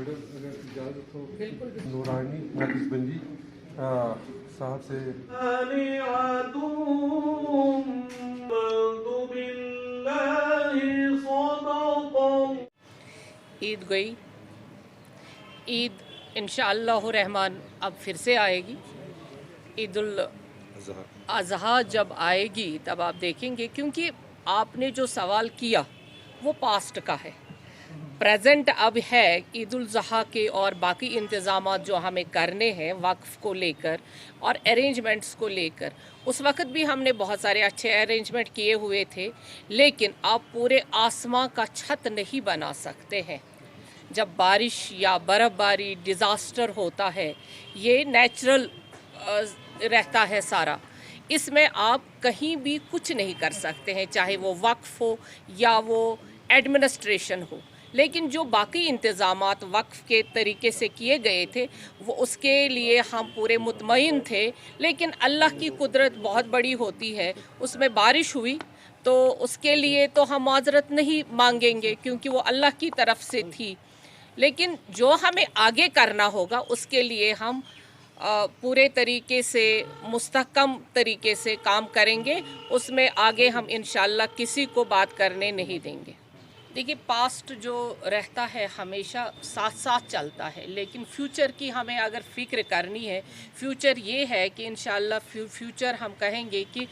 अगर इजाज़त हो बिल्कुल नूरानी नक्शबंदी साहब से ईद गई। ईद इंशाअल्लाह रहमान अब फिर से आएगी। ईद-उल अज़हा जब आएगी तब आप देखेंगे, क्योंकि आपने जो सवाल किया वो पास्ट का है। प्रेजेंट अब है ईद-उल ज़हा के और बाकी इंतज़ामात जो हमें करने हैं वक्फ़ को लेकर और अरेंजमेंट्स को लेकर। उस वक़्त भी हमने बहुत सारे अच्छे अरेंजमेंट किए हुए थे, लेकिन आप पूरे आसमां का छत नहीं बना सकते हैं। जब बारिश या बर्फ़बारी डिज़ास्टर होता है, ये नेचुरल रहता है सारा, इसमें आप कहीं भी कुछ नहीं कर सकते हैं, चाहे वो वक्फ़ हो या वो एडमिनिस्ट्रेशन हो। लेकिन जो बाकी इंतज़ामात वक्फ़ के तरीके से किए गए थे वो उसके लिए हम पूरे मुतमईन थे। लेकिन अल्लाह की कुदरत बहुत बड़ी होती है, उसमें बारिश हुई तो उसके लिए तो हम माज़रत नहीं मांगेंगे, क्योंकि वो अल्लाह की तरफ से थी। लेकिन जो हमें आगे करना होगा उसके लिए हम पूरे तरीके से मुस्तहकम तरीके से काम करेंगे। उसमें आगे हम इंशाअल्लाह किसी को बात करने नहीं देंगे। देखिए, पास्ट जो रहता है हमेशा साथ साथ चलता है, लेकिन फ्यूचर की हमें अगर फ़िक्र करनी है, फ्यूचर ये है कि इंशाअल्लाह फ्यूचर हम कहेंगे कि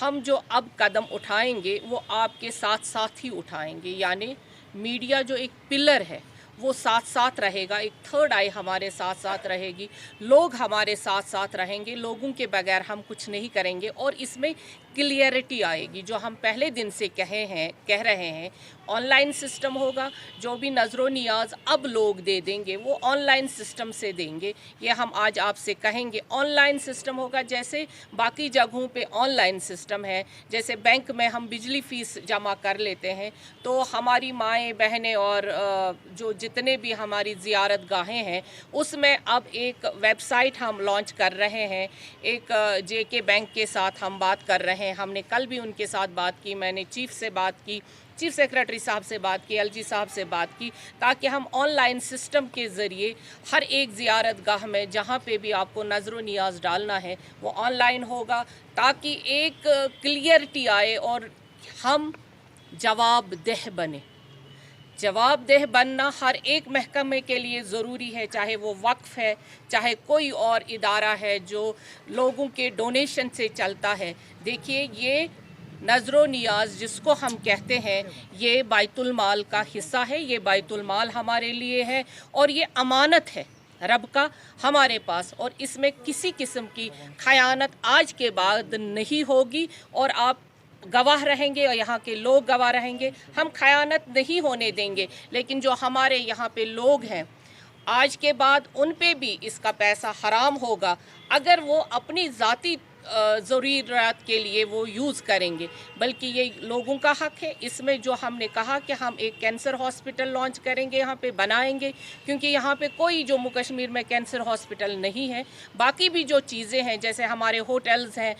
हम जो अब कदम उठाएंगे वो आपके साथ साथ ही उठाएंगे। यानी मीडिया जो एक पिलर है वो साथ साथ रहेगा, एक थर्ड आई हमारे साथ साथ रहेगी, लोग हमारे साथ साथ रहेंगे। लोगों के बगैर हम कुछ नहीं करेंगे और इसमें क्लियरिटी आएगी। जो हम पहले दिन से कह रहे हैं ऑनलाइन सिस्टम होगा, जो भी नज़रो नियाज अब लोग दे देंगे वो ऑनलाइन सिस्टम से देंगे। ये हम आज आपसे कहेंगे ऑनलाइन सिस्टम होगा, जैसे बाकी जगहों पे ऑनलाइन सिस्टम है। जैसे बैंक में हम बिजली फ़ीस जमा कर लेते हैं, तो हमारी माएँ बहनें और जो जितने भी हमारी ज़ियारत गाहें हैं उसमें अब एक वेबसाइट हम लॉन्च कर रहे हैं। एक जेके बैंक के साथ हम बात कर रहे हैं, हमने कल भी उनके साथ बात की, मैंने चीफ़ से बात की, चीफ सेक्रेटरी साहब से बात की, एलजी साहब से बात की, ताकि हम ऑनलाइन सिस्टम के ज़रिए हर एक ज़ियारत गाह में जहाँ पे भी आपको नज़रो नियाज डालना है वो ऑनलाइन होगा, ताकि एक क्लियरिटी आए और हम जवाबदेह बने। जवाबदेह बनना हर एक महकमे के लिए ज़रूरी है, चाहे वो वक्फ़ है, चाहे कोई और इदारा है जो लोगों के डोनेशन से चलता है। देखिए, ये नज़रो नियाज जिसको हम कहते हैं ये बैतुल माल का हिस्सा है, ये बैतुल माल हमारे लिए है और ये अमानत है रब का हमारे पास, और इसमें किसी किस्म की खयानत आज के बाद नहीं होगी। और आप गवाह रहेंगे और यहाँ के लोग गवाह रहेंगे, हम खयानत नहीं होने देंगे। लेकिन जो हमारे यहाँ पे लोग हैं आज के बाद उन पे भी इसका पैसा हराम होगा अगर वो अपनी ज़ाती ज़रूरत के लिए वो यूज़ करेंगे, बल्कि ये लोगों का हक़ है। इसमें जो हमने कहा कि हम एक कैंसर हॉस्पिटल लॉन्च करेंगे, यहाँ पे बनाएंगे, क्योंकि यहाँ पे कोई जम्मू कश्मीर में कैंसर हॉस्पिटल नहीं है। बाकी भी जो चीज़ें हैं, जैसे हमारे होटल्स हैं,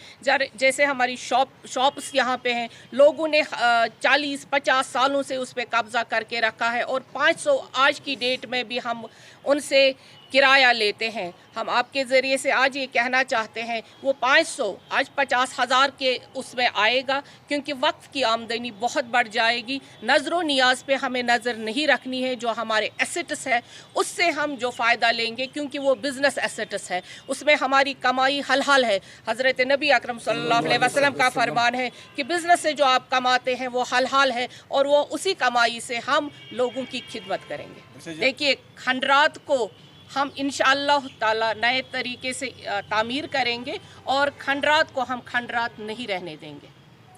जैसे हमारी शॉप्स यहाँ पे हैं, लोगों ने 40-50 सालों से उस पर कब्ज़ा करके रखा है और 500 आज की डेट में भी हम उनसे किराया लेते हैं। हम आपके ज़रिए से आज ये कहना चाहते हैं वो 500 आज 50,000 के उसमें आएगा, क्योंकि वक्फ़ की आमदनी बहुत बढ़ जाएगी। नज़रो नियाज पे हमें नज़र नहीं रखनी है, जो हमारे एसेट्स है उससे हम जो फ़ायदा लेंगे, क्योंकि वो बिज़नेस एसेट्स है, उसमें हमारी कमाई हलाल है। हज़रत नबी अकरम सल्लल्लाहु अलैहि वसल्लम का फरमान है कि बिज़नेस से जो आप कमाते हैं वो हलाल है और वो उसी कमाई से हम लोगों की खिदमत करेंगे। देखिए, खंडरात को हम इंशाअल्लाह ताला नए तरीके से तामीर करेंगे और खंडरात को हम खंडरात नहीं रहने देंगे।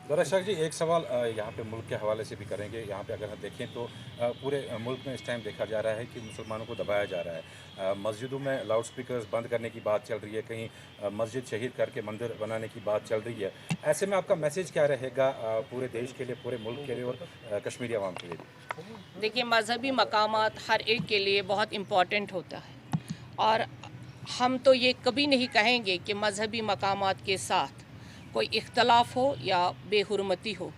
दरअसल जी, एक सवाल यहाँ पे मुल्क के हवाले से भी करेंगे। यहाँ पे अगर हम देखें तो पूरे मुल्क में इस टाइम देखा जा रहा है कि मुसलमानों को दबाया जा रहा है। मस्जिदों में लाउड स्पीकर्स बंद करने की बात चल रही है, कहीं मस्जिद शहीद करके मंदिर बनाने की बात चल रही है। ऐसे में आपका मैसेज क्या रहेगा पूरे देश के लिए, पूरे मुल्क के लिए और कश्मीरी आवाम के लिए? देखिए, मजहबी मकामात हर एक के लिए बहुत इम्पॉर्टेंट होता है और हम तो ये कभी नहीं कहेंगे कि मजहबी मकामात के साथ कोई इख्तलाफ हो या बेहुरमती हो।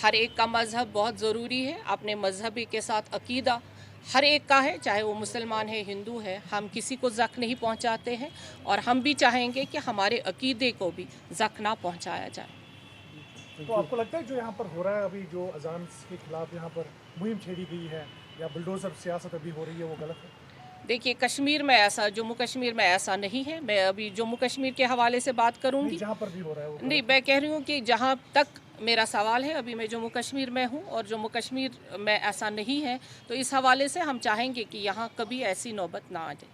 हर एक का मज़हब बहुत ज़रूरी है, अपने मजहबी के साथ अकीदा हर एक का है, चाहे वो मुसलमान है, हिंदू है, हम किसी को ज़ख्म नहीं पहुंचाते हैं और हम भी चाहेंगे कि हमारे अकीदे को भी ज़ख्म ना पहुंचाया जाए। तो आपको लगता है जो यहाँ पर हो रहा है अभी, जो अजान के खिलाफ यहाँ पर मुहिम छेड़ी गई है या बुलडोज़र सियासत अभी हो रही है, वो गलत है? देखिए, कश्मीर में ऐसा, जम्मू कश्मीर में ऐसा नहीं है। मैं अभी जम्मू कश्मीर के हवाले से बात करूंगी। नहीं, जहाँ पर भी हो रहा है वो नहीं, मैं कह रही हूँ कि जहाँ तक मेरा सवाल है, अभी मैं जम्मू कश्मीर में हूँ और जम्मू कश्मीर में ऐसा नहीं है, तो इस हवाले से हम चाहेंगे कि यहाँ कभी ऐसी नौबत ना आ जाए।